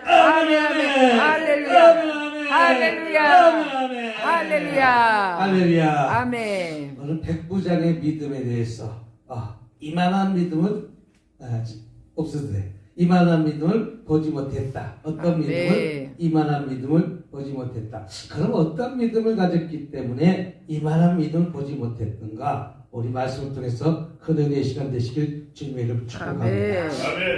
아멘. 할렐루야. 할렐루야. 할렐루야. 할렐루야. 아멘. 오늘 백부장의 믿음에 대해서 이만한 믿음은 없어도 돼. 이만한 믿음을 보지 못했다. 어떤 믿음을? 이만한 믿음을 보지 못했다. 그럼 어떤 믿음을 가졌기 때문에 이만한 믿음을 보지 못했던가? 우리 말씀을 통해서 그 은혜의 시간 되시길 주님의 이름으로 축복합니다.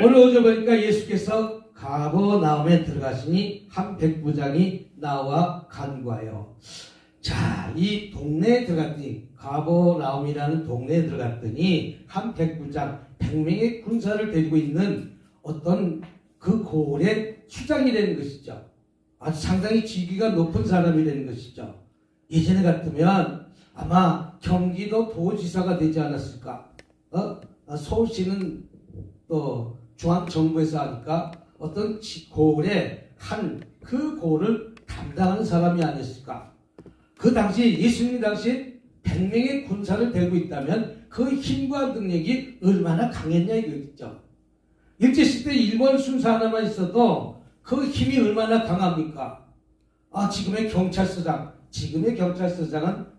오늘 오늘 보니까 예수께서 가버나움에 들어가시니 한 백부장이 나와 간구하여. 자, 이 동네에 들어갔더니, 가버나움이라는 동네에 들어갔더니 한 백부장, 100명의 군사를 데리고 있는 어떤 그 고을의 수장이라는 것이죠. 아주 상당히 직위가 높은 사람이라는 것이죠. 예전에 같으면 아마 경기도 도지사가 되지 않았을까? 서울시는 또 중앙정부에서 하니까 어떤 고을의 그 고을을 담당하는 사람이 아니었을까? 그 당시 예수님 당시 100명의 군사를 데리고 있다면 그 힘과 능력이 얼마나 강했냐 이거죠. 일제시대 일본 순사 하나만 있어도 그 힘이 얼마나 강합니까? 지금의 경찰서장은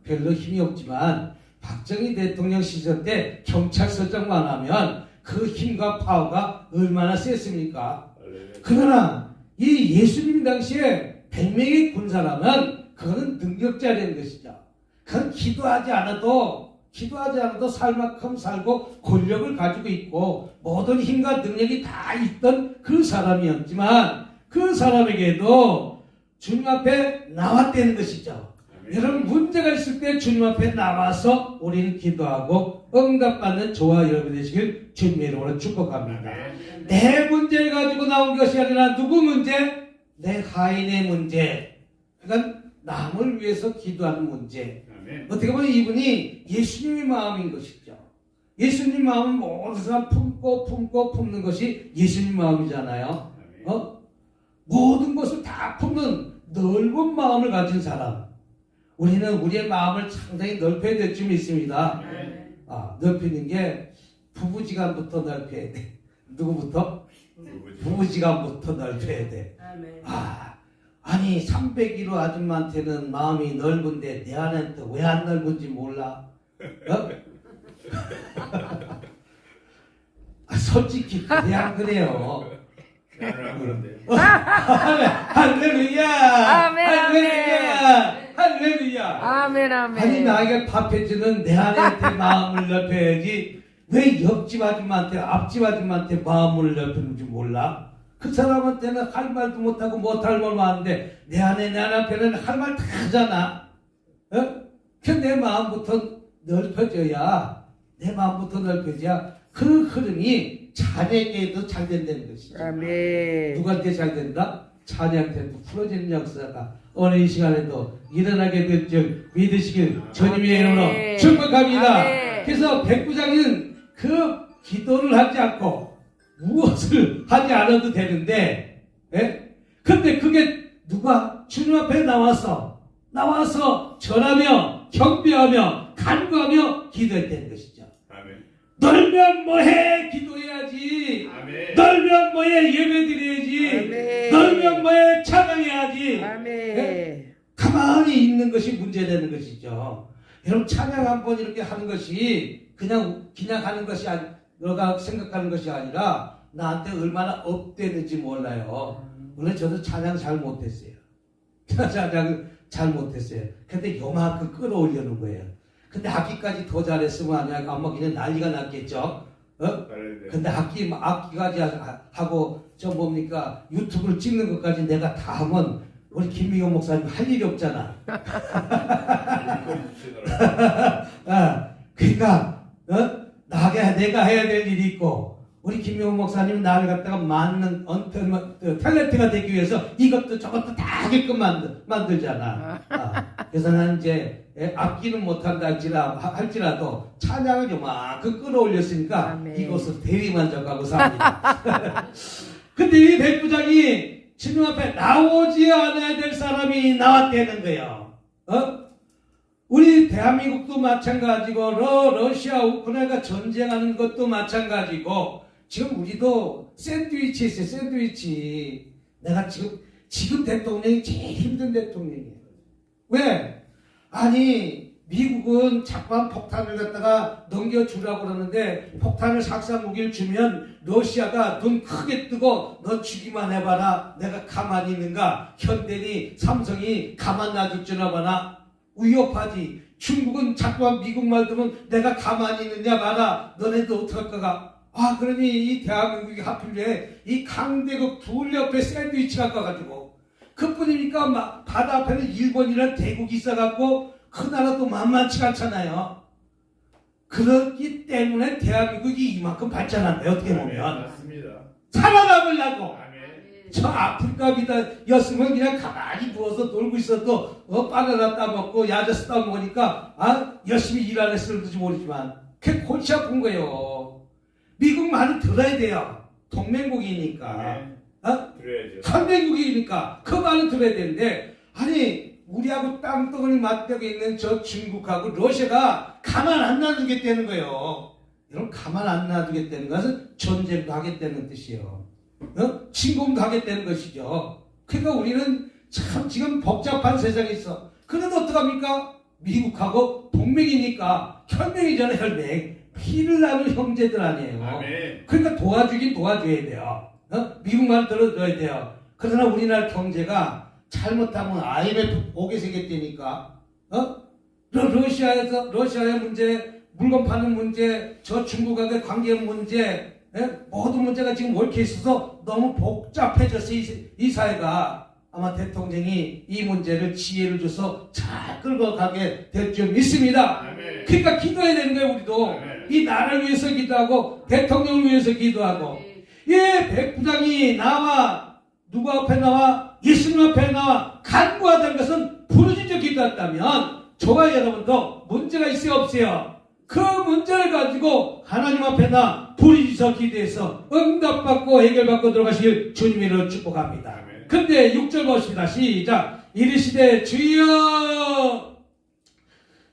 별로 힘이 없지만 박정희 대통령 시절 때 경찰서장만 하면 그 힘과 파워가 얼마나 셌습니까? 그러나 이 예수님 당시에 100명의 군사라면 그거는 능력자라는 것이죠. 그건 기도하지 않아도 살 만큼 살고 권력을 가지고 있고 모든 힘과 능력이 다 있던 그 사람이었지만 그 사람에게도 주님 앞에 나왔다는 것이죠. 여러분 문제가 있을 때 주님 앞에 나와서 우리는 기도하고 응답받는 저와 여러분 되시길 주님의 이름으로 축복합니다. 내 문제를 가지고 나온 것이 아니라 누구 문제? 내 하인의 문제. 그러니까 남을 위해서 기도하는 문제. 어떻게 보면 이분이 예수님의 마음인 것이죠. 예수님 마음은 모든 사람 품는 것이 예수님 마음이잖아요. 모든 것을 다 품는 넓은 마음을 가진 사람. 우리는 우리의 마음을 상당히 넓혀야 될 점이 있습니다. 넓히는 게 부부지간부터 넓혀야 돼. 누구부터? 부부지간부터 넓혀야 돼. 아니 301호 아줌마한테는 마음이 넓은데 내 안에는 왜 안 넓은지 몰라? 솔직히 그래 안 그래요? 할렐루야! 할렐루야! 아멘. 아니 나에게 밥 해주는 내 아내한테 마음을 넓혀야지 왜 옆집 아줌마한테 앞집 아줌마한테 마음을 넓히는지 몰라? 그 사람한테는 할 말도 못하고 못할 말만 하는데 내 아내 앞에는 할 말 다 하잖아. 내 마음부터 넓혀져야 그 흐름이 자녀에게도 잘 된다는 것이죠. 아멘. 누구한테 잘 된다? 자녀한테도 풀어지는 역사가 오늘 이 시간에도 일어나게 될 줄 믿으시길 주님의 이름으로 축복합니다. 그래서 백부장은 그 기도를 하지 않고 무엇을 하지 않아도 되는데, 근데 그게 누가 주님 앞에 나와서 절하며 경배하며 간구하며 기도했다는 것이죠. 놀면 뭐해? 기도해야지. 놀면 뭐해? 예배드려야지. 놀면 뭐해? 찬양해야지. 가만히 있는 것이 문제되는 것이죠. 여러분 찬양 한번 이렇게 하는 것이 그냥 하는 것이 너가 생각하는 것이 아니라 나한테 얼마나 업되는지 몰라요. 물론 저도 찬양 잘 못했어요. 근데 요만큼 끌어올리는 거예요. 근데 악기까지 더 잘했으면 아마 그냥 난리가 났겠죠. 근데 악기까지 하고 유튜브를 찍는 것까지 내가 다 하면 우리 김미경 목사님 할 일이 없잖아. 그러니까 내가 해야 될 일이 있고 우리 김미경 목사님 나를 갖다가 맞는 탤런트가 되기 위해서 이것도 저것도 다 하게끔 만들잖아. 그래서 나는 이제 악기는 못한다 할지라도 찬양을 요만큼 끌어올렸으니까 이것을 대리만족하고 삽니다. 근데 이 백부장이 주님 앞에 나오지 않아야 될 사람이 나왔다는 거예요. 우리 대한민국도 마찬가지고 러시아 우크라이나 전쟁하는 것도 마찬가지고 지금 우리도 샌드위치 있어요. 샌드위치. 내가 지금 대통령이 제일 힘든 대통령이에요. 왜? 아니 미국은 자꾸만 폭탄을 갖다가 넘겨주라고 그러는데 폭탄을 삭사무기를 주면 러시아가 눈 크게 뜨고 너 주기만 해봐라. 내가 가만히 있는가? 현대니 삼성이 가만 놔둘 줄 아나? 위협하지. 중국은 자꾸만 미국 말 들으면 내가 가만히 있느냐 마라. 너네들 어떡할 거가? 아 그러니 이 대한민국이 하필 왜 이 강대국 둘 옆에 샌드위치가 가가지고 그뿐이니까 막 바다 앞에는 일본이라는 대국이 있어갖고 그 나라도 만만치가 않잖아요. 그렇기 때문에 대한민국이 이만큼 발전한 거예요. 어떻게 보면 맞습니다. 살아남으려고. 아멘. 저 아프리카 비다였으면 그냥 가만히 누워서 놀고 있어도 바나나 따먹고 야자수 따먹으니까 열심히 일 안 했을지 모르지만 그게 골치 아픈 거예요. 미국 말은 들어야 돼요. 동맹국이니까. 아멘. 들어야죠. 선맹국이니까 그 말은 들어야 되는데 아니 우리하고 땅덩어리 맞대고 있는 저 중국하고 러시아가 가만 안 놔두겠다는 거예요. 여러분 가만 안 놔두겠다는 것은 전쟁도 하겠다는 뜻이에요. 침공도 하겠다는 것이죠. 그러니까 우리는 참 지금 복잡한 세상에 있어. 그런데 어떡합니까? 미국하고 동맹이니까 혈맹이잖아요. 혈맹. 피를 나눈 형제들 아니에요. 아멘. 그러니까 도와주긴 도와줘야 돼요. 미국 말 들어줘야 돼요. 그러나 우리나라 경제가 잘못하면 IMF 오게 생겼다니까. 러시아의 문제, 물건 파는 문제, 저 중국과의 관계 문제, 모든 문제가 지금 얽혀 있어서 너무 복잡해졌어 이 사회가. 아마 대통령이 이 문제를 지혜를 줘서 잘 끌고 가게 될 줄 믿습니다. 아멘. 그러니까 기도해야 되는 거예요. 우리도. 아멘. 이 나라를 위해서 기도하고 대통령을 위해서 기도하고 예, 백부장이 나와 누구 앞에 나와 예수님 앞에 나와 간구하던 것은 부르짖어 기도했다면 저와 여러분도 문제가 있어요 없어요? 그 문제를 가지고 하나님 앞에 나 부르짖어 기도해서 응답받고 해결받고 들어가시길 주님으로 축복합니다. 아멘. 근데 6절 보십니다. 시작. 이르시되 주여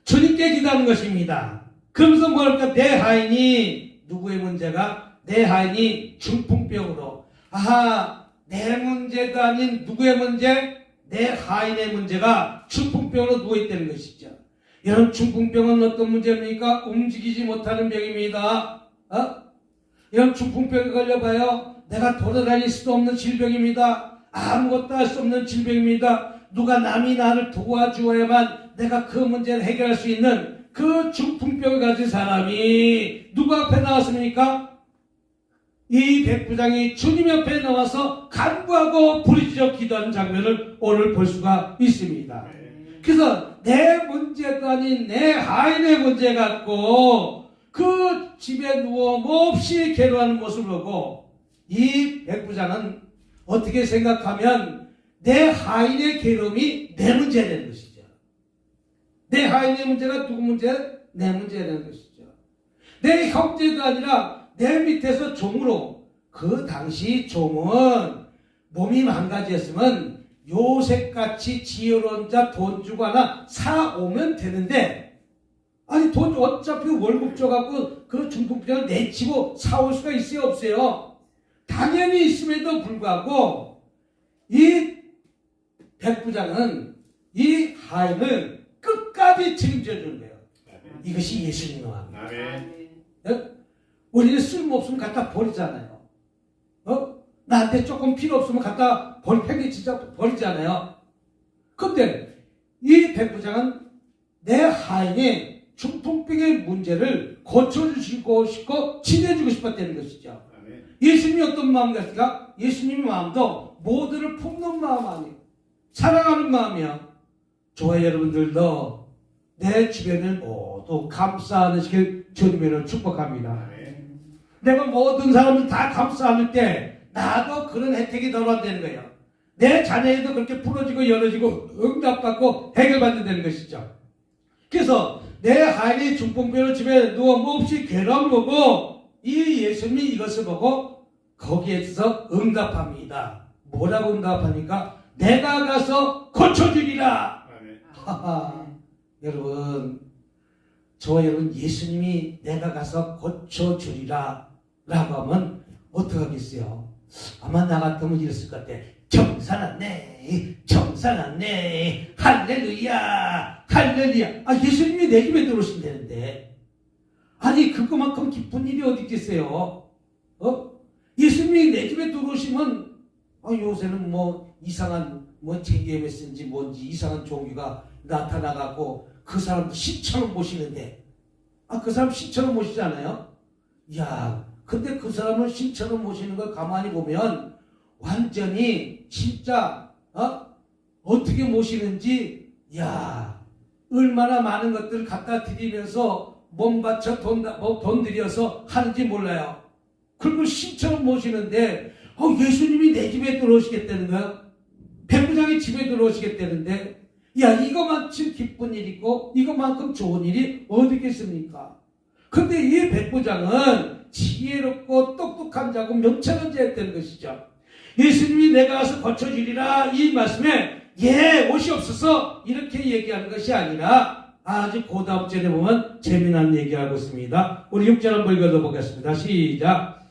주님께 기도하는 것입니다. 그러면서 뭐랄까 내 하인이 누구의 문제가? 내 하인이 중풍병으로. 아하 내 문제가 아닌 누구의 문제? 내 하인의 문제가 중풍병으로 누워있다는 것이죠. 여러분 중풍병은 어떤 문제입니까? 움직이지 못하는 병입니다. 이런 중풍병에 걸려봐요. 내가 돌아다닐 수도 없는 질병입니다. 아무것도 할 수 없는 질병입니다. 누가 남이 나를 도와주어야만 내가 그 문제를 해결할 수 있는 그 중풍병을 가진 사람이 누구 앞에 나왔습니까? 이 백부장이 주님 옆에 나와서 간구하고 부르짖어 기도하는 장면을 오늘 볼 수가 있습니다. 그래서 내 문제도 아닌 내 하인의 문제 갖고 그 집에 누워 몹시 괴로워하는 모습을 보고 이 백부장은 어떻게 생각하면 내 하인의 괴로움이 내 문제가 되는 것이죠. 내 하인의 문제가 누구 문제? 내 문제가 되는 것이죠. 내 형제도 아니라 내 밑에서 종으로 그 당시 종은 몸이 망가졌으면 요셉같이 지혜로운 자 돈 주고 하나 사오면 되는데 아니 돈 어차피 월급 줘갖고 그 중풍병을 내치고 사올 수가 있어요 없어요? 당연히 있음에도 불구하고 이 백부장은 이 하인을 끝까지 책임져 주는 거예요. 아멘. 이것이 예수님의 마음이에요. 아멘. 우리는 쓸모없으면 갖다 버리잖아요. 나한테 조금 필요 없으면 갖다 팽개 진짜 버리잖아요. 근데 이 백부장은 내 하인의 중풍병의 문제를 고쳐주시고 싶고 치료해주고 싶었다는 것이죠. 아멘. 예수님이 어떤 마음 같습니까? 예수님의 마음도 모두를 품는 마음 아니에요. 사랑하는 마음이야. 저와 여러분들도 내 주변을 모두 감싸안으시길 주님으로 축복합니다. 아멘. 내가 모든 사람을 다 감싸안을 때 나도 그런 혜택이 돌아온다는 거예요. 내 자녀에도 그렇게 풀어지고 열어지고 응답받고 해결받는다는 것이죠. 그래서 내 하인이 중풍병으로 집에 누워 몹시 괴로움을 보고 이 예수님이 이것을 보고 거기에서 응답합니다. 뭐라고 응답합니까? 내가 가서 고쳐주리라. 아멘. 하하. 여러분 저와 여러분 예수님이 내가 가서 고쳐주리라 라고 하면 어떡하겠어요? 아마 나 같으면 이랬을 것 같아. 정산았네, 정산았네, 할렐루야, 할렐루야. 아, 예수님이 내 집에 들어오신다는데. 아니, 그거만큼 기쁜 일이 어디 있겠어요? 예수님이 내 집에 들어오시면, 요새는 뭐 이상한, JMS인지 뭔지 이상한 종교가 나타나갖고 그 사람도 신처럼 모시는데, 그 사람 신처럼 모시잖아요? 야, 근데 그 사람을 신처럼 모시는 걸 가만히 보면 완전히 진짜 어떻게 모시는지, 야, 얼마나 많은 것들을 갖다 드리면서 몸 바쳐 돈 들여서 하는지 몰라요. 그리고 신처럼 모시는데 예수님이 내 집에 들어오시겠다는 거야. 백부장이 집에 들어오시겠다는데, 야, 이거만큼 기쁜 일이고 이거만큼 좋은 일이 어디 있겠습니까? 근데 이 백부장은 지혜롭고 똑똑한 자고 명철한 자였다는 것이죠. 예수님이 내가 가서 고쳐주리라 이 말씀에 옷이 없어서 이렇게 얘기하는 것이 아니라 아주 그 다음 절에 보면 재미난 얘기하고 있습니다. 우리 6절 한번 읽어보겠습니다. 시작.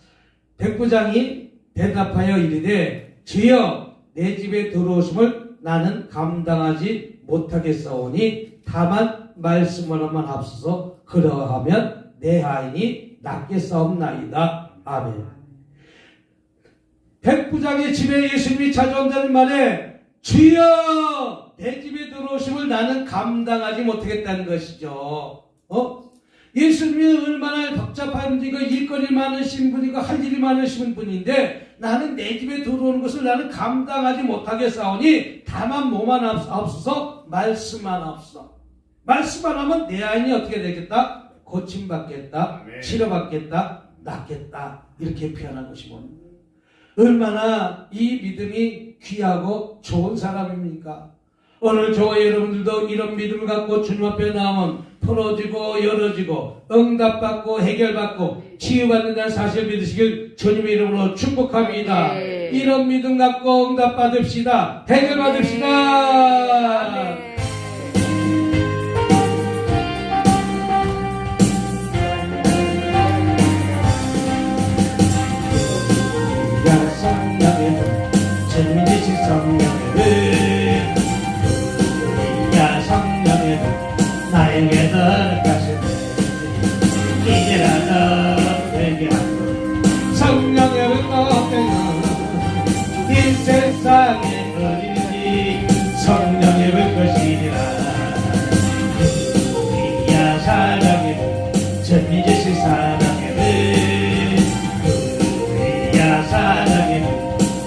백부장이 대답하여 이르되 주여 내 집에 들어오심을 나는 감당하지 못하겠사오니 다만 말씀을 하면 합소서. 그러하면 내 하인이 낫겠사옵나이다. 아멘. 백부장의 집에 예수님이 찾아온다는 말에 주여 내 집에 들어오심을 나는 감당하지 못하겠다는 것이죠. 예수님이 얼마나 복잡한 분이고 일거리 많으신 분이고 할 일이 많으신 분인데 나는 내 집에 들어오는 것을 나는 감당하지 못하겠사오니 다만 뭐만 없어서 말씀만 없어. 말씀만 하면 내 아이는 어떻게 되겠다? 고침받겠다, 치료받겠다, 낫겠다, 이렇게 표현한 것이고, 얼마나 이 믿음이 귀하고 좋은 사람입니까? 오늘 저와 여러분들도 이런 믿음을 갖고 주님 앞에 나오면 풀어지고 열어지고 응답받고 해결받고 치유받는다는 사실을 믿으시길 주님의 이름으로 축복합니다. 네. 이런 믿음 갖고 응답받읍시다. 해결받읍시다. 아멘. 나에게 들어가시네. 이제라도 회개하고 성령의 불꽃되는 이 세상에 어디든지 성령의 불꽃이니라. 우리야 사랑의 전미 주신 사랑의 우리야 사랑의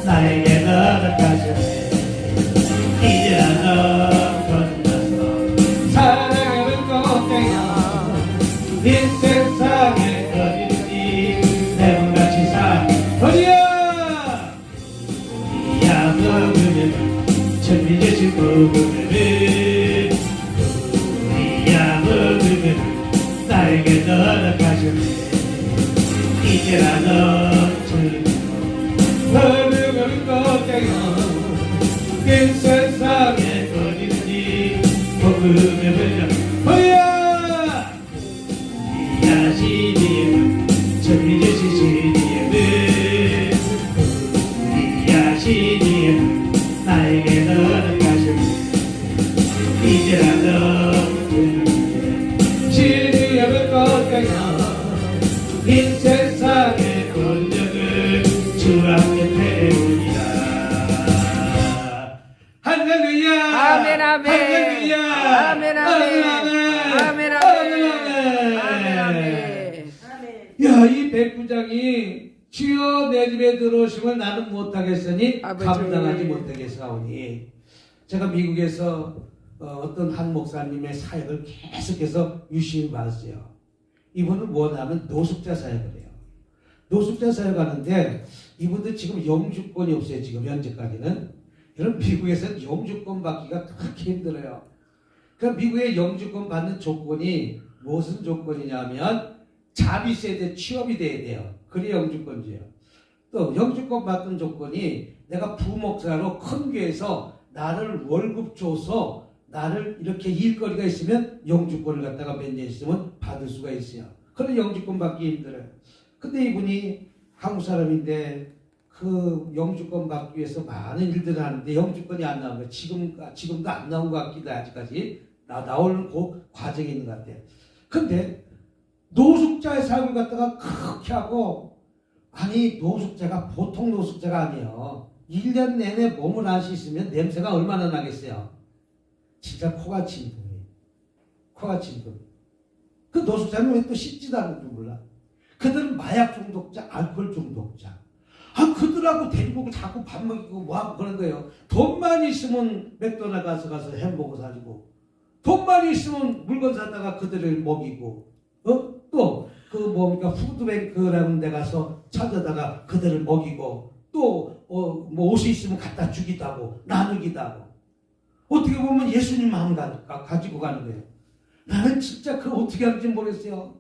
나에게 들어가시네. 이제라도 이 세상에 어디든지 내 몸같이 살 어디야 우리야 먹으면 천미 주신 먹으면 우리야 먹으면 나에게 너락하셨네. 이제라도 주님 먹으면 걱정이야. 이 세상에 어디든지 먹으면 어디야 야시님 천미 주신 시님은 우리 야시님 나에게 너락하셨네. 이제라도 시님을 꺾어요. 이 세상의 권력을 주 앞에 태우리라. 할렐루야. 아멘, 아멘. 할렐루야. 아멘, 아멘. 아멘, 아멘. 야, 이 백부장이 주여 내 집에 들어오심을 나는 못하겠으니 아버지. 감당하지 못하겠사오니. 제가 미국에서 어떤 한 목사님의 사역을 계속해서 유심히 봤어요. 이분은 뭐냐면 노숙자 사역을 해요. 노숙자 사역하는데 이분도 지금 영주권이 없어요. 지금 현재까지는. 여러분, 미국에서는 영주권 받기가 그렇게 힘들어요. 그러니까 미국의 영주권 받는 조건이 무슨 조건이냐면 자비세에 대해 취업이 돼야 돼요. 그래야 영주권이에요. 또 영주권 받는 조건이 내가 부목사로 큰 교회에서 나를 월급 줘서 나를 이렇게 일거리가 있으면 영주권을 갖다가 몇 년 있으면 받을 수가 있어요. 그런 영주권 받기 힘들어요. 근데 이분이 한국 사람인데 그 영주권 받기 위해서 많은 일들을 하는데 영주권이 안 나온 거예요. 지금도 안 나온 것 같기도 해. 아직까지 나올 그 과정이 있는 것 같아요. 근데 노숙자의 삶을 갖다가 그렇게 하고, 아니 노숙자가 보통 노숙자가 아니에요. 1년 내내 몸을 안 씻으면 냄새가 얼마나 나겠어요. 진짜 코가 진동이에요. 코가 진동. 그 노숙자는 왜 또 씻지도 않는 줄 몰라. 그들은 마약 중독자, 알코올 중독자. 그들하고 데리고 자꾸 밥 먹이고 뭐하고 그런 거예요. 돈만 있으면 맥도날드 가서 햄버거 사주고, 돈만 있으면 물건 사다가 그들을 먹이고, 또 그 뭡니까 푸드뱅크라는 데 가서 찾아다가 그들을 먹이고, 또 뭐 옷이 있으면 갖다 주기도 하고 나누기도 하고. 어떻게 보면 예수님 마음 가지고 가는 거예요. 나는 진짜 그걸 어떻게 하는지 모르겠어요.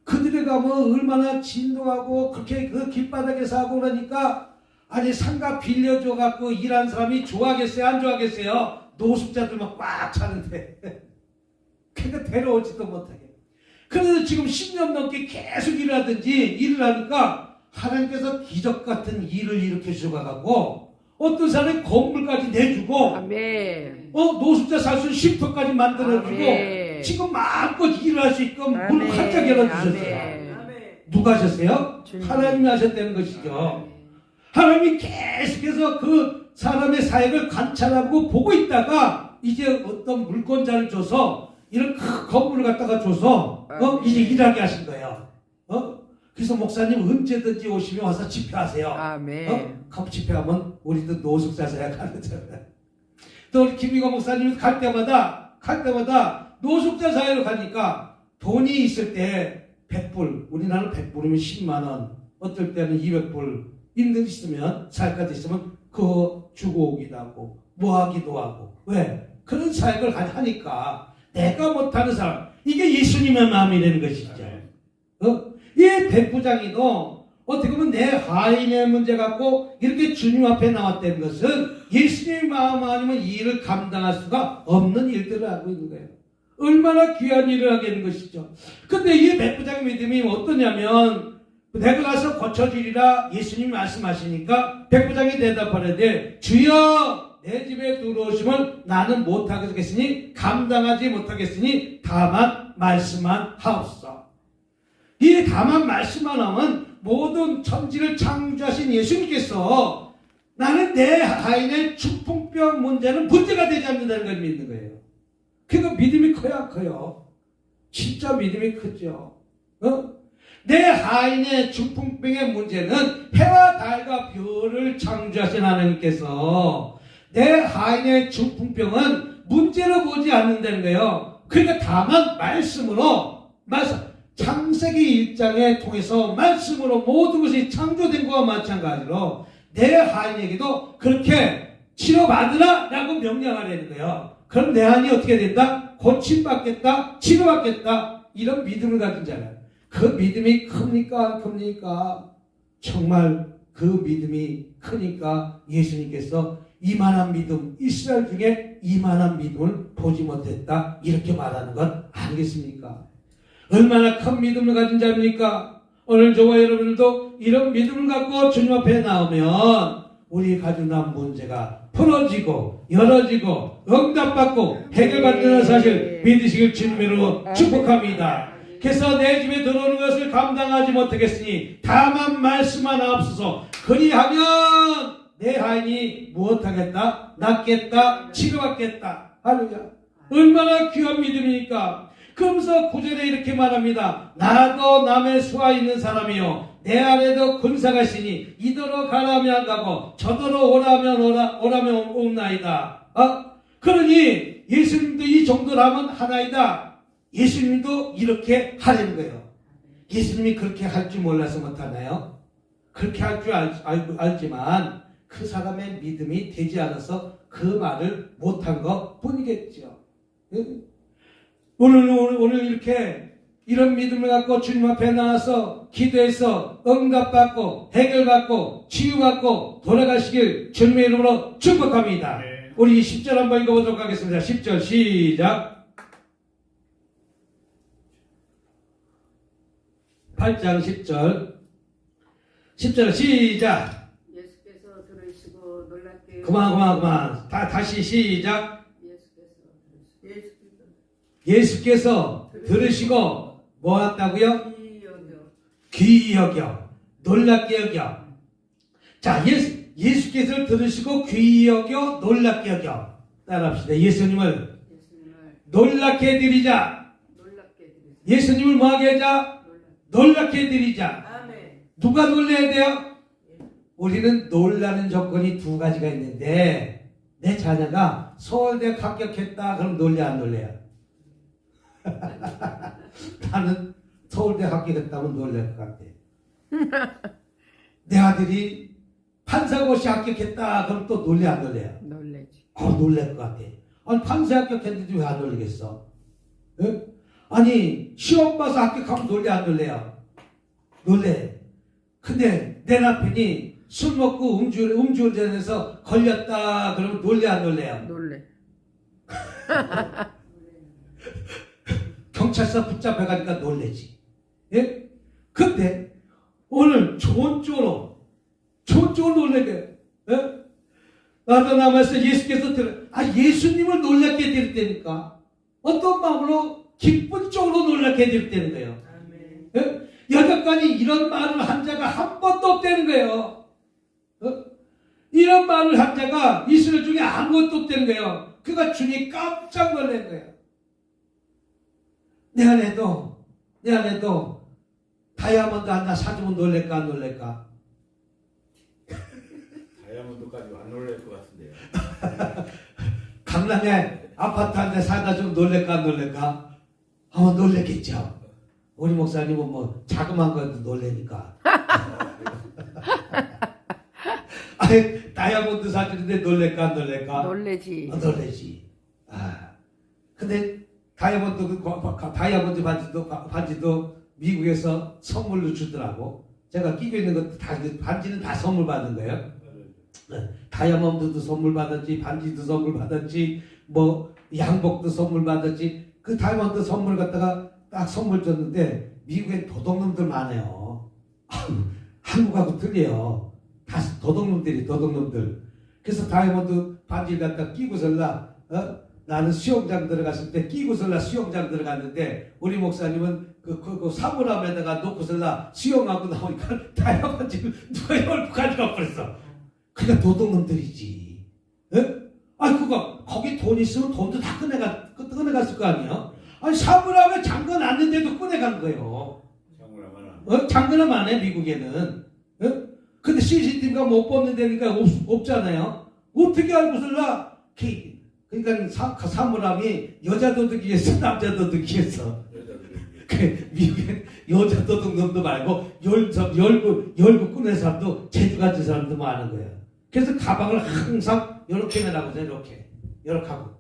그들에 가면 얼마나 진동하고 그렇게 그 길바닥에 사고 그러니까, 아니 상가 빌려줘 갖고 일하는 사람이 좋아하겠어요, 안 좋아하겠어요? 노숙자들만 꽉 차는데 그러니까 데려오지도 못하게. 그래서 지금 10년 넘게 계속 일을 하니까 하나님께서 기적 같은 일을 일으켜 주셔가지고 어떤 사람이 건물까지 내주고, 아멘. 노숙자 살 수 있는 쉼터까지 만들어주고, 아멘. 지금 마음껏 일을 할 수 있게끔 아멘. 문 활짝 열어주셨어요. 아멘. 누가 하셨어요? 주님. 하나님이 하셨다는 것이죠. 하나님이 계속해서 그 사람의 사역을 관찰하고 보고 있다가 이제 어떤 물권자를 줘서 이런 큰 건물을 갖다가 줘서 이제 일하게 하신 거예요. 그래서 목사님 언제든지 오시면 와서 집회하세요. 아멘. 집회하면 우리도 노숙자 사역하잖아요. 또 우리 김미건 목사님 갈 때마다 노숙자 사역을 가니까 돈이 있을 때 100불, 우리나라는 100불이면 10만 원, 어떨 때는 200불, 있는 있으면 사역까지 있으면 그거 주고 오기도 하고 뭐 하기도 하고. 왜? 그런 사역을 하니까 내가 못하는 사람, 이게 예수님의 마음이라는 것이죠. 이 백부장이도 어떻게 보면 내 하인의 문제 갖고 이렇게 주님 앞에 나왔다는 것은 예수님의 마음 아니면 이 일을 감당할 수가 없는 일들을 하고 있는 거예요. 얼마나 귀한 일을 하게 되는 것이죠. 근데 이 백부장의 믿음이 어떠냐면, 내가 가서 고쳐주리라 예수님이 말씀하시니까 백부장이 대답하는데, 주여 내 집에 들어오시면 나는 못하겠으니 감당하지 못하겠으니 다만 말씀만 하옵소서. 이 다만 말씀만 하면 모든 천지를 창조하신 예수님께서 나는 내 하인의 중풍병 문제는 문제가 되지 않는다는 걸 믿는 거예요. 그러니까 믿음이 커요. 진짜 믿음이 크죠. 내 하인의 중풍병의 문제는 해와 달과 별을 창조하신 하나님께서 내 하인의 중풍병은 문제로 보지 않는다는 거예요. 그러니까 다만 말씀으로, 창세기 1장에 통해서 말씀으로 모든 것이 창조된 것과 마찬가지로 내 하인에게도 그렇게 치료받으라 라고 명령하려는 거예요. 그럼 내 하인이 어떻게 된다? 고침받겠다, 치료받겠다, 이런 믿음을 가진 자예요. 그 믿음이 큽니까 안 큽니까? 정말 그 믿음이 크니까 예수님께서 이만한 믿음, 이스라엘 중에 이만한 믿음을 보지 못했다, 이렇게 말하는 것 아니겠습니까? 얼마나 큰 믿음을 가진 자입니까? 오늘 저와 여러분들도 이런 믿음을 갖고 주님 앞에 나오면 우리 가지고 남은 문제가 풀어지고 열어지고 응답받고 해결받는 사실 믿으시길 주님으로 축복합니다. 그래서 내 집에 들어오는 것을 감당하지 못하겠으니 다만 말씀만 하옵소서. 그리하면 내 하인이 무엇하겠다? 낫겠다, 치료받겠다. 할렐루야. 얼마나 귀한 믿음이니까. 그러면서 9절에 이렇게 말합니다. 나도 남의 수하 있는 사람이요 내 아래도 군사가 있으니 이더러 가라면 가고 저더러 오라면 옵나이다. 그러니 예수님도 이 정도로 하면 하나이다. 예수님도 이렇게 하려는 거예요. 예수님이 그렇게 할 줄 몰라서 못하나요? 그렇게 할 줄 알지만 그 사람의 믿음이 되지 않아서 그 말을 못한 것 뿐이겠죠. 오늘 이렇게 이런 믿음을 갖고 주님 앞에 나와서 기도해서 응답받고 해결받고 치유받고 돌아가시길 주님의 이름으로 축복합니다. 네. 우리 10절 한번 읽어보도록 하겠습니다. 10절 시작. 8장 10절. 10절 시작. 예수께서 들으시고 놀랍게 그만. 다시 시작. 예수께서 예수께서 들으시고 뭐 했다고요? 귀히 여겨. 놀랍게 여겨. 자, 예수께서 들으시고 귀히 여겨, 놀랍게 여겨. 따라합시다. 예수님을 놀랍게 드리자. 예수님을 뭐하게 하자? 놀랍게 드리자. 아멘. 누가 놀라야 돼요? 우리는 놀라는 조건이 두 가지가 있는데, 내 자녀가 서울대 합격했다 그럼 놀래 안 놀래요? 나는 서울대 합격했다면 놀랄 것 같아. 내 아들이 판사고시 합격했다 그럼 또 놀래 안 놀래요? 놀래지. 놀랄 것 같아. 아니 판사 합격했는데 왜 안 놀리겠어? 에? 아니 시험 봐서 합격하면 놀래 안 놀래요? 놀래. 근데 내 남편이 술 먹고 음주운전해서 걸렸다 그러면 놀래 안 놀래요? 놀래. 경찰서 붙잡혀가니까 놀래지. 예? 근데 오늘 좋은 쪽으로 놀래게. 예? 나도 남아서 예수께서 예수님을 놀랍게 해드릴 때니까 어떤 마음으로 기쁜 쪽으로 놀랍게 해드릴 때는 거예요. 아멘. 예? 여태까지 이런 말을 한 자가 한 번도 없다는 거예요. 이런 말을 한 자가 이스라엘 중에 아무것도 없다는 거예요. 그가 주님 깜짝 놀란 거예요. 내 안에도 다이아몬드 하나 사주면 놀랄까 안 놀랄까? 다이아몬드까지 안 놀랄 것 같은데요. 강남에 아파트 한 대 사다 주면 놀랄까 안 놀랄까? 놀랬겠죠. 우리 목사님은 뭐 자그마한 것도 놀래니까. 아니 다이아몬드 사주는데 놀랄까 안 놀랄까? 놀래지. 놀래지. 근데 다이아몬드 반지도 미국에서 선물로 주더라고. 제가 끼고 있는 것도 다 반지는 다 선물 받은 거예요. 다이아몬드도 선물 받았지, 반지도 선물 받았지, 뭐 양복도 선물 받았지. 그 다이아몬드 선물 갖다가 딱 선물 줬는데 미국엔 도둑놈들 많아요. 한국하고 틀려요. 다 도둑놈들. 그래서 다이아몬드 반지를 갖다 끼고설라. 나는 수영장 들어갔을 때 끼고설라 수영장 들어갔는데 우리 목사님은 그 사물함에다가 놓고설라 수영하고 나오니까 다이아몬드를 누가 열고 가져가 버렸어. 그러니까 도둑놈들이지. 그거 거기 돈 있으면 돈도 다 꺼내갔을 거 아니에요? 아니 사물함에 잠궈놨는데도 꺼내간 거예요. 잠궈놓으면 안 해 미국에는. 근데 CCTV가 못 뽑는다니까 없잖아요. 어떻게 알고설라? 그러니까 사물함이 여자 도둑이겠어, 남자 도둑이겠어. 미국엔 여자 도둑놈도 말고 열고 꺼낸 사람도 재주 가진 사람도 많은 거예요. 그래서 가방을 항상 이렇게 내라고요. 이렇게 하고.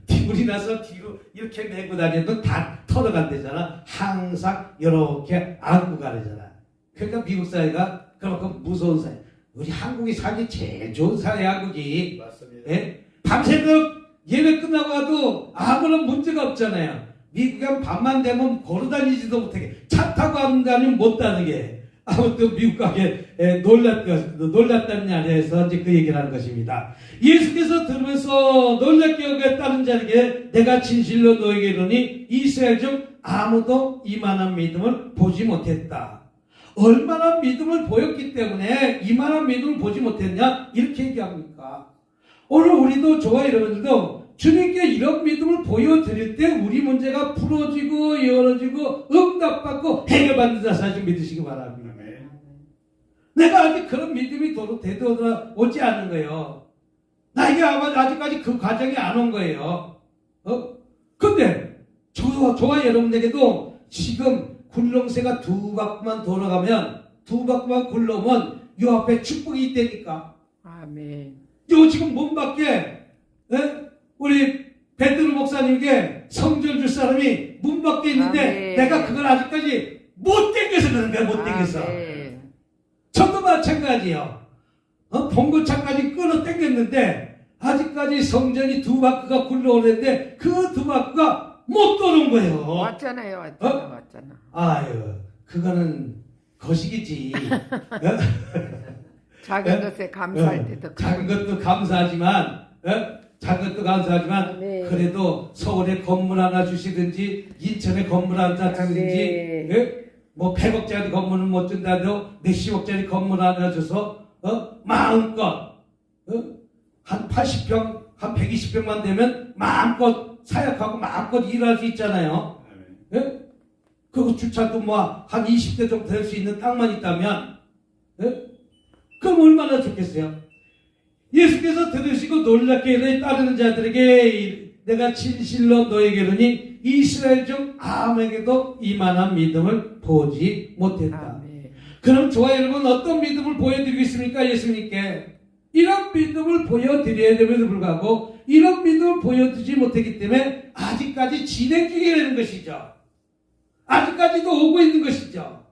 뒤불이 나서 뒤로 이렇게 메고 다니면 다 털어간대잖아. 항상 이렇게 안고 가래잖아. 그러니까 미국 사회가 그만큼 무서운 사회. 우리 한국이 살기 제일 좋은 사회, 한국이. 맞습니다. 예? 밤새도록 예배 끝나고 가도 아무런 문제가 없잖아요. 미국은 밤만 되면 걸어다니지도 못하게 차 타고 한다면 못 다니게. 아무튼 미국 가게 놀랐다는 자리에서 이제 그 얘기를 하는 것입니다. 예수께서 들으면서 놀랍게 여겼다는 자에게 내가 진실로 너에게 이르니 이스라엘 중 아무도 이만한 믿음을 보지 못했다. 얼마나 믿음을 보였기 때문에 이만한 믿음을 보지 못했냐? 이렇게 얘기합니까? 오늘 우리도 저와 여러분들도 주님께 이런 믿음을 보여드릴 때 우리 문제가 풀어지고 열어지고 응답받고 해결받는 자사실 믿으시기 바랍니다. 내가 아직 그런 믿음이 되돌아오지 않은 거예요. 나에게 아직까지 그 과정이 안 온 거예요. 근데 저와 여러분에게도 지금 굴렁쇠가 두 바퀴만 돌아가면 두 바퀴만 굴러오면 요 앞에 축복이 있다니까. 아멘. 요 지금 문 밖에 우리 베드로 목사님께 성전 줄 사람이 문 밖에 있는데 아멘. 내가 그걸 아직까지 못 땡겨서 그런 거야. 못 땡겨서. 저도 마찬가지요. 봉고차까지 끊어 땡겼는데 아직까지 성전이 두 바퀴가 굴러오는데 그 두 바퀴가 못 도는 거예요. 왔잖아요. 왔잖아. 아유, 그거는 거시기지. 작은 것에 감사할 때 더 작은 것도 감사하지만, 작은 것도 감사하지만, 네. 그래도 서울에 건물 하나 주시든지, 인천에 건물 하나 주시든지, 네. 뭐 100억짜리 건물은 못 준다도 몇십억짜리 건물 하나 줘서, 마음껏, 한 80평, 한 120평만 되면 마음껏 사역하고 마음껏 일할 수 있잖아요. 그 주차도 뭐 한 20대 정도 될 수 있는 땅만 있다면, 그럼 얼마나 좋겠어요? 예수께서 들으시고 놀랍게 이르되 따르는 자들에게 내가 진실로 너에게 이르니 이스라엘 중 아무에게도 이만한 믿음을 보지 못했다. 아멘. 그럼 저와 여러분 어떤 믿음을 보여드리겠습니까? 예수님께 이런 믿음을 보여드려야 됨에도 불구하고 이런 믿음을 보여드리지 못했기 때문에 아직까지 진행 중에 되는 것이죠. 아직까지도 오고 있는 것이죠.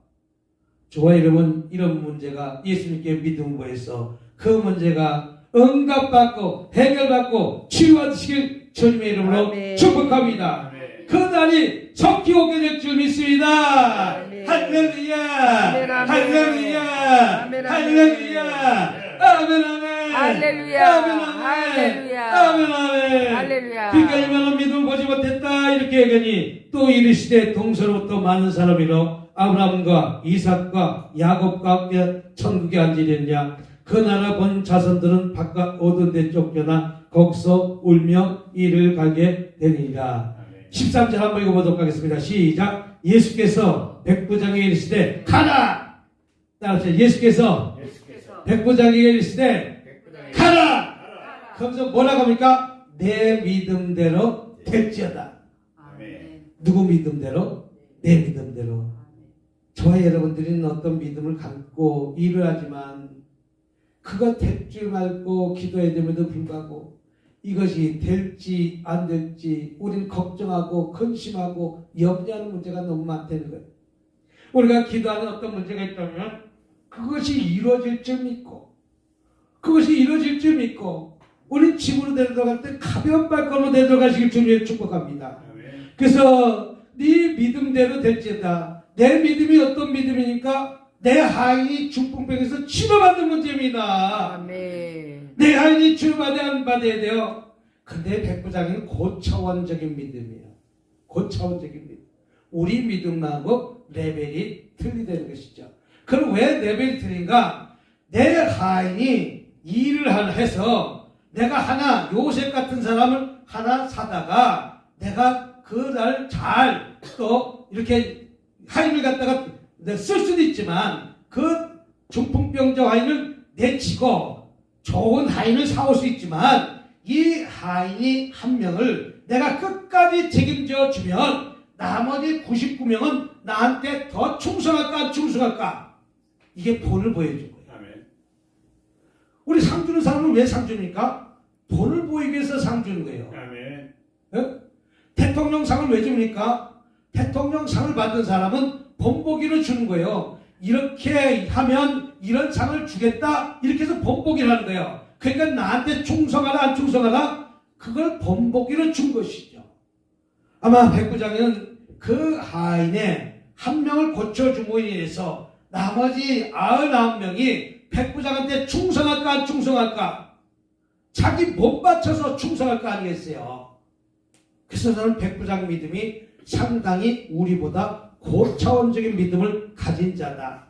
저와 여러분 이런 문제가 예수님께 믿음을 보여서 그 문제가 응답받고 해결받고 치유받으시길 주님의 이름으로 아멘. 축복합니다. 아멘. 그 날이 속히 오게 될 줄 믿습니다. 아멘. 할렐루야. 아멘, 아멘. 할렐루야. 아멘, 아멘. 할렐루야. 아멘 아멘. 할렐루야. 아멘 아멘. 할렐루야. 아멘 아멘. 할렐루야. 그러니까 이만한 믿음을 보지 못했다 이렇게 얘기하니 또 이르시되 동서로부터 많은 사람이로 아브라함과 이삭과 야곱과 함께 천국에 앉으려냐 그 나라 본 자손들은 바깥 오던 데 쫓겨나 거기서 울며 이를 가게 되니라. 13절 한번 읽어보도록 하겠습니다. 시작. 예수께서 백부장에게 이르시되 가라. 따라하세요. 예수께서 백부장에게 이르시되 가라. 그러면서 뭐라고 합니까? 내 믿음대로 될지어다. 누구 믿음대로? 내 믿음대로. 저와 여러분들은 어떤 믿음을 갖고 일을 하지만 그가 될 줄 알고 기도해야 됨에도 불구하고 이것이 될지 안 될지 우리는 걱정하고 근심하고 염려하는 문제가 너무 많다는 거예요. 우리가 기도하는 어떤 문제가 있다면 그것이 이루어질 줄 믿고 그것이 이루어질 줄 믿고 우리는 집으로 내려갈 때 가벼운 발걸음으로 내려가시길 주님의 축복합니다. 그래서 네 믿음대로 될지어다. 내 믿음이 어떤 믿음이니까 내 하인이 중풍병에서 치료받는 문제입니다. 아멘. 내 하인이 치료받아야 안 받아야 돼요. 근데 백부장은 고차원적인 믿음이에요. 고차원적인 믿음. 우리 믿음하고 레벨이 틀리다는 것이죠. 그럼 왜 레벨이 틀린가? 내 하인이 일을 해서 내가 하나 요셉 같은 사람을 하나 사다가 내가 그날 잘 또 이렇게 하인을 갖다가 쓸 수도 있지만 그 중풍병자 하인을 내치고 좋은 하인을 사올 수 있지만 이 하인이 한 명을 내가 끝까지 책임져 주면 나머지 99명은 나한테 더 충성할까 안 충성할까? 이게 본을 보여준 거예요. 아멘. 우리 상 주는 사람은 왜 상 줍니까? 본을 보이기 위해서 상 주는 거예요. 아멘. 대통령상을 왜 줍니까? 대통령상을 받은 사람은 본보기를 주는 거예요. 이렇게 하면 이런 상을 주겠다 이렇게 해서 본보기를 하는 거예요. 그러니까 나한테 충성하라 안 충성하라 그걸 본보기를 준 것이죠. 아마 백부장은 그 하인의 한 명을 고쳐줌으로 인해서 나머지 99명이 백부장한테 충성할까 안 충성할까 자기 몸 바쳐서 충성할까 아니겠어요. 그래서 저는 백부장 믿음이 상당히 우리보다 고차원적인 믿음을 가진 자다.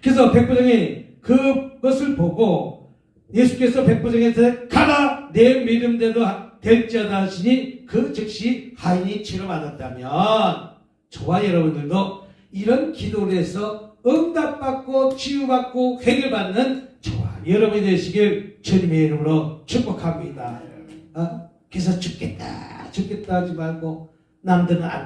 그래서 백부장이 그것을 보고 예수께서 백부장한테 가라 내 믿음대로 될지어다 하시니 그 즉시 하인이 치료받았다면 저와 여러분들도 이런 기도를 해서 응답받고 치유받고 해결받는 저와 여러분이 되시길 주님의 이름으로 축복합니다. 그래서 죽겠다 하지 말고 남들은 안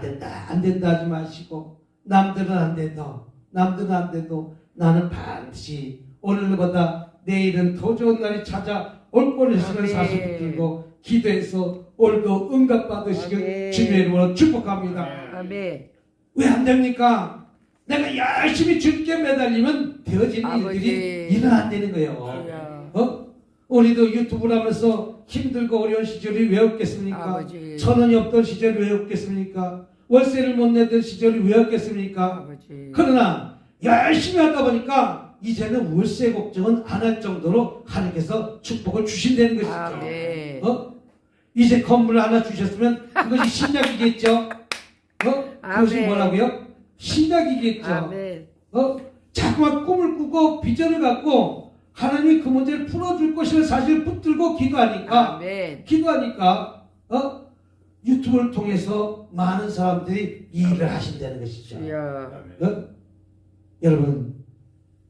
된다 하지 마시고 남들은 안 돼도 나는 반드시 오늘보다 내일은 더 좋은 날이 찾아올 것을 사실 붙들고 기도해서 오늘도 응답받으시길 아멘. 주님의 이름으로 축복합니다. 아멘. 왜 안 됩니까? 내가 열심히 주님께 매달리면 되어지는 아버지. 일들이 일어난다는 거예요. 주여. 우리도 유튜브를 하면서 힘들고 어려운 시절이 왜 없겠습니까? 아버지. 천원이 없던 시절이 왜 없겠습니까? 월세를 못 내던 시절이 왜 없겠습니까? 아버지. 그러나 열심히 하다 보니까 이제는 월세 걱정은 안 할 정도로 하나님께서 축복을 주신다는 것이죠. 아멘. 이제 건물 하나 주셨으면 그것이 신약이겠죠. 그것이 아멘. 뭐라고요? 신약이겠죠. 아멘. 자꾸만 꿈을 꾸고 비전을 갖고 하나님이 그 문제를 풀어줄 것을 사실 붙들고 기도하니까 아멘. 유튜브를 통해서 많은 사람들이 이 일을 하신다는 것이죠. 주여. 여러분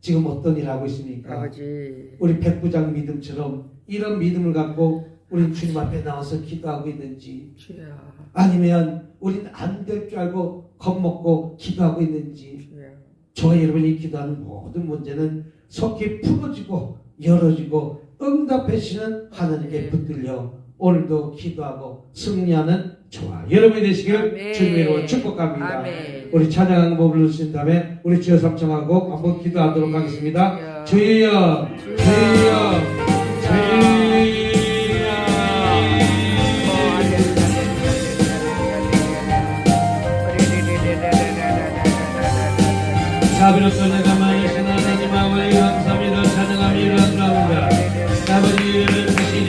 지금 어떤 일을 하고 있습니까? 아버지. 우리 백부장 믿음처럼 이런 믿음을 갖고 우리 주님 앞에 나와서 기도하고 있는지, 주여. 아니면 우리는 안 될 줄 알고 겁먹고 기도하고 있는지, 주여. 저와 여러분이 기도하는 모든 문제는 속히 풀어지고 열어지고 응답하시는 하나님께 붙들려 오늘도 기도하고 승리하는 저와 여러분이 되시기를 아멘. 주님으로 축복합니다. 아멘. 우리 찬양하는 법을 누르신 다음에 우리 주여 삼청하고 한번 기도하도록 하겠습니다. 주여, 주여, 주여. 자비롭고 내가 많으신 하나님 아버지 감사합니다. 찬양합니다. 감사합니다. 아버지를 다시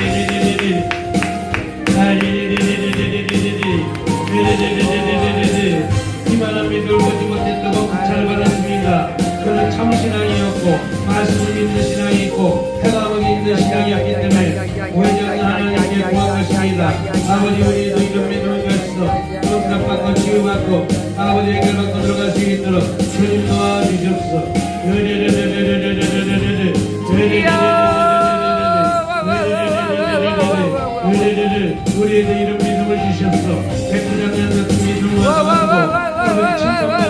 이만한 믿음을 보지 못했다고 잘 받았습니다. 그는 참 신앙이었고 말씀을 믿는 신앙이 있고 행함이 있는 신앙이었기 때문에 오히려 하나님께 구한 것입니다. 아버지 우리도 이런 믿음을 가지고 응답받고 치유받고 아버지 해결받고 들어갈 수 있도록 주님 도와주시옵소서. 우리에게 이런 믿음을 주셨어. 백부장님 같은 믿음을 가지고